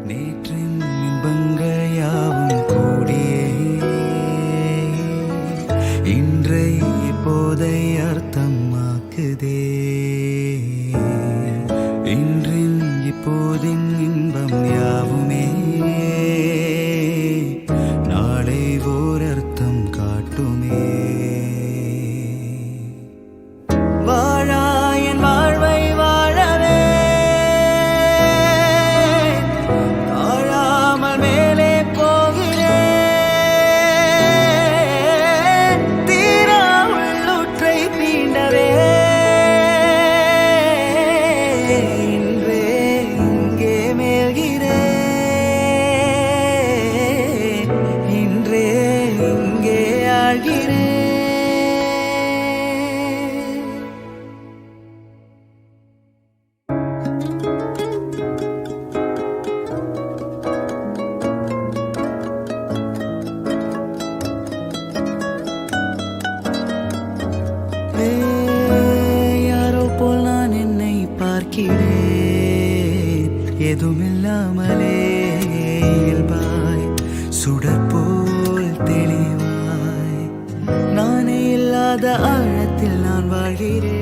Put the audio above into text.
நேற்றின் இன்பங்கள் யாவும் கூடியே இன்றை இப்போதை அர்த்தமாக்குதே. இன்றின் இப்போதின் இன்பம் யாவுமே நாளை ஓர் அர்த்தம் காட்டுமே. வாழாயன் வாழ்வை வாழவே தாழாமல் மேலே போகிறேன். தீரா உள்ளுற்றை தீண்டவே இன்றே இங்கே மேல்கிறேன். இன்றே இங்கே ஆழ்கிறேன். யாரோ போல் நான் என்னை பார்க்கிறேன். எதுமில்லாமலே இயல்பாய் சுடற்போல் தெளிவாய் நானே இல்லாத ஆழத்தில் நான் வாழ்கிறேன்.